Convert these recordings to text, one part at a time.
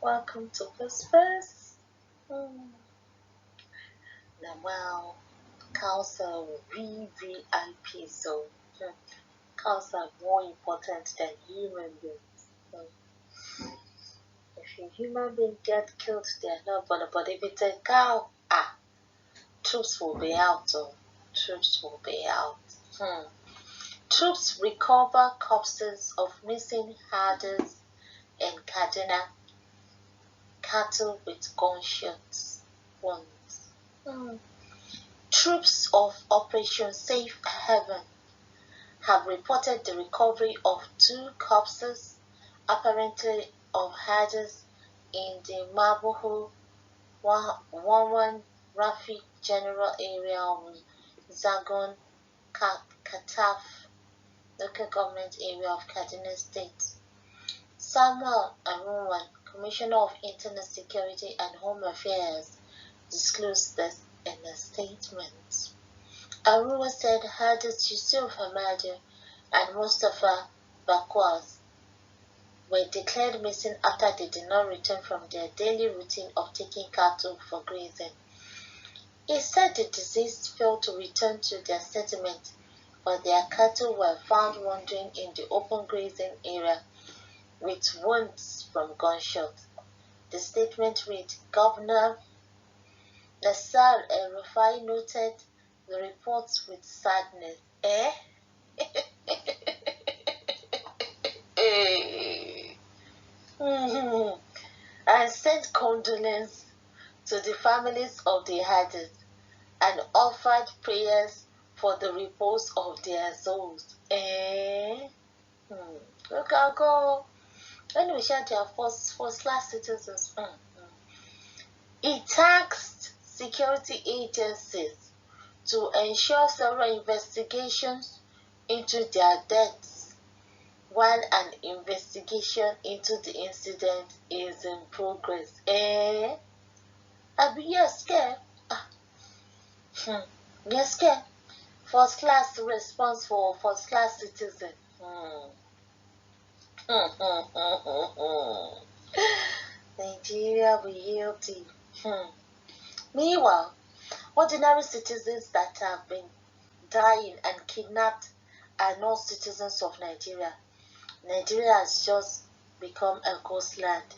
Welcome to Whispers. Hmm. Now, well, cows are VVIP, so cows are more important than human beings. So, if a human being gets killed, they're not bothered. But if it's a cow, troops will be out. Oh, troops will be out. Hmm. Troops recover corpses of missing herders in Kaduna. Cattle with gunshots wounds. Hmm. Troops of Operation Safe Haven have reported the recovery of two corpses, apparently of herders, in the Mabuhu Wawan Rafi General Area of Zagon Kataf local government area of Kaduna State. Samuel Arunwan, Commissioner of Internal Security and Home Affairs, disclosed this in a statement. Arua said herders Yusuf Hamadi and Mustafa Bakwas were declared missing after they did not return from their daily routine of taking cattle for grazing. He said the deceased failed to return to their settlement, but their cattle were found wandering in the open grazing area with wounds from gunshot. The statement read, Governor Nassar El-Rufai noted the reports with sadness. I sent condolence to the families of the herders and offered prayers for the repose of their souls. Look, I'll go. When we share their first-class citizens, it tasked security agencies to ensure thorough investigations into their deaths while an investigation into the incident is in progress. Abi, yes, care. Yes, care. First class response for first class citizen. Nigeria will yield thee. Meanwhile, ordinary citizens that have been dying and kidnapped are not citizens of Nigeria. Nigeria has just become a ghost land.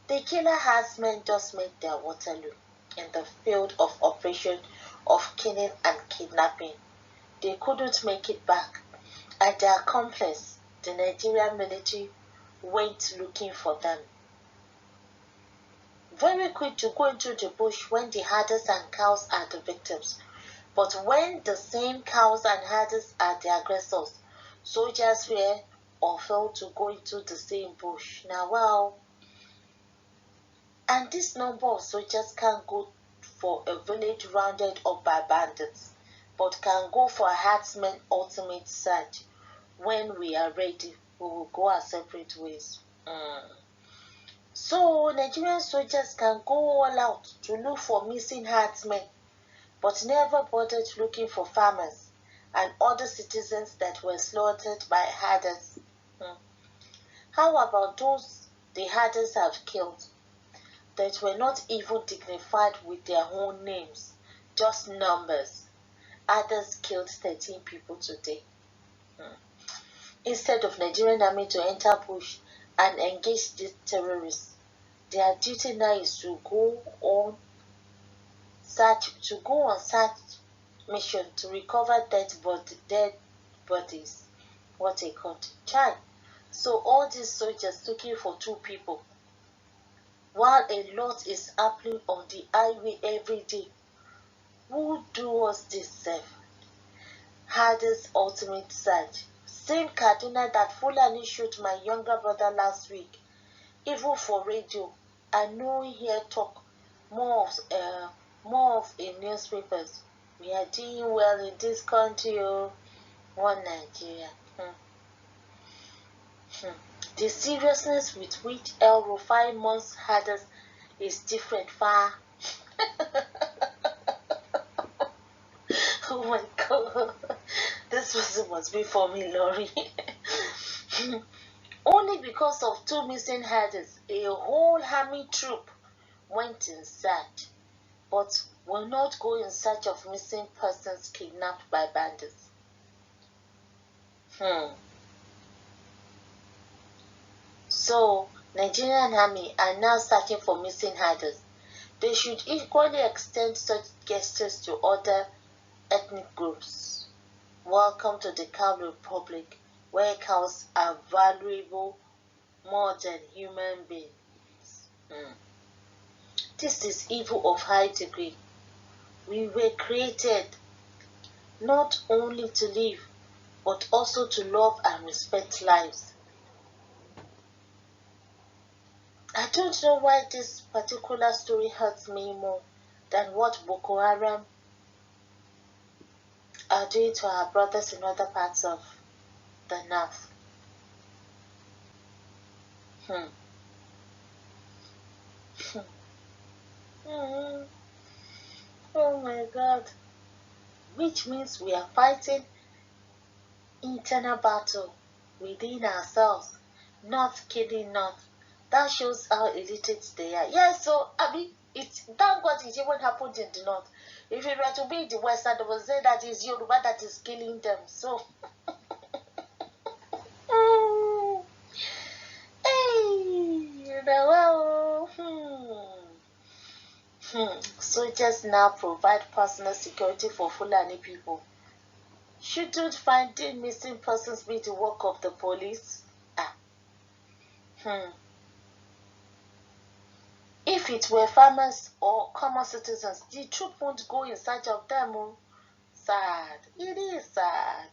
The killer herdsmen just made their Waterloo in the field of operation of killing and kidnapping. They couldn't make it back, and their accomplice, the Nigerian military, went looking for them. Very quick to go into the bush when the herders and cows are the victims. But when the same cows and herders are the aggressors, soldiers were or failed to go into the same bush. Now, well, and this number of soldiers can go for a village rounded up by bandits, but can go for a herdsman ultimate search. When we are ready, we will go our separate ways. So, Nigerian soldiers can go all out to look for missing herdsmen, but never bothered looking for farmers and other citizens that were slaughtered by herders. How about those the herders have killed that were not even dignified with their own names, just numbers? Others killed 13 people today. Instead of Nigerian army to enter bush and engage these terrorists, their duty now is to go on search mission to recover dead bodies. What a country. Child. So all these soldiers looking for two people, while a lot is happening on the highway every day. Who do us this hardest ultimate search? Same Kaduna that Fulani shot my younger brother last week. Even for radio, I know here talk more of in newspapers. We are doing well in this country, one Nigeria. The seriousness with which El Rufai months herders is different far. Oh my God, this person must be for me, Lori. Only because of two missing herders, a whole army troop went in search, but will not go in search of missing persons kidnapped by bandits. So, Nigerian army are now searching for missing herders. They should equally extend such gestures to other ethnic groups. Welcome to the Cow Republic, where cows are valuable more than human beings. This is evil of high degree. We were created not only to live, but also to love and respect lives. I don't know why this particular story hurts me more than what Boko Haram are doing to our brothers in other parts of the north. Oh my God. Which means we are fighting internal battle within ourselves, not killing north. That shows how illiterate they are. Yeah, so I mean, it's thank God it even happened in the north. If it were to be in the west, I would say that is Yoruba that is killing them. So, hey, well, soldiers now provide personal security for Fulani people. Shouldn't finding missing persons be the work of the police? If it were farmers or common citizens, the troop won't go in search of them. Oh. Sad. It is sad.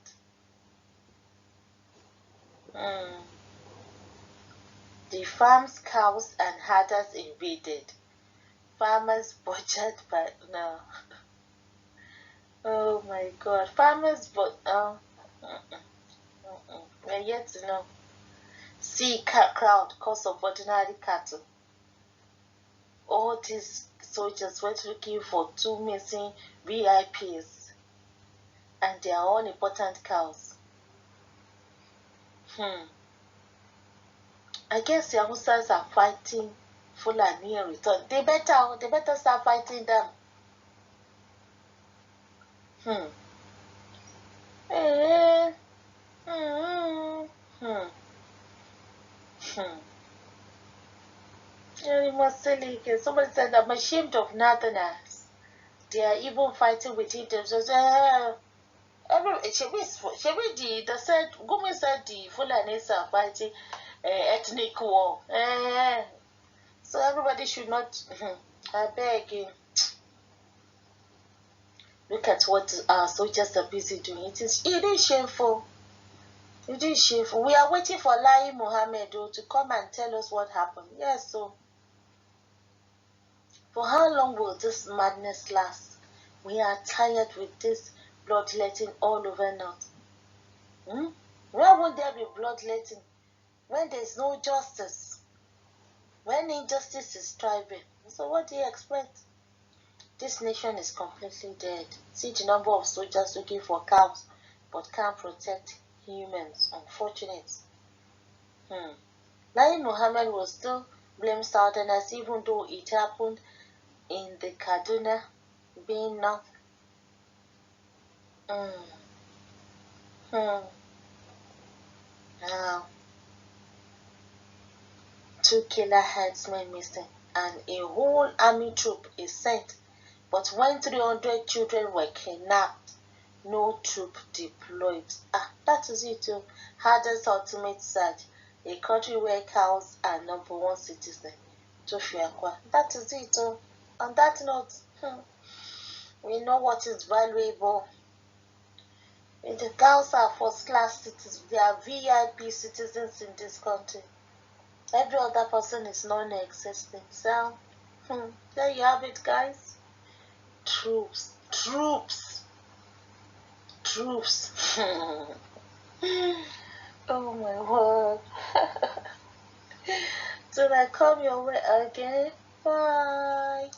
The farms, cows, and herders invaded. Farmers butchered by no. Oh my God. Farmers but we're yet to know. See crowd cause of ordinary cattle. All these soldiers went looking for two missing VIPs, and they are all important cows. I guess the Hausas are fighting Fulani in return. They better start fighting them. Somebody said, I'm ashamed of Northerners. They are even fighting within themselves. Gumi said the Fulanis are fighting ethnic war. So everybody should not. I beg you. Look at what our soldiers are busy doing. It is shameful. It is shameful. We are waiting for Lai Mohammed to come and tell us what happened. Yes, so for how long will this madness last? We are tired with this bloodletting all over North. Where won't there be bloodletting? When there is no justice. When injustice is thriving. So what do you expect? This nation is completely dead. See the number of soldiers looking for cows, but can't protect humans. Unfortunate. Lai Mohammed will still blame Southerners even though it happened in the Kaduna being North. Now, 2 killer herdsmen missing and a whole army troop is sent. But when 300 children were kidnapped, no troop deployed. That is it too. Hardest ultimate search. A country where cows are #1 citizen. That is it too. On that note, we know what is valuable. The cows are first-class citizens. They are VIP citizens in this country. Every other person is non-existent. So, there you have it, guys. Troops. Oh my word. Till I come your way again. Bye.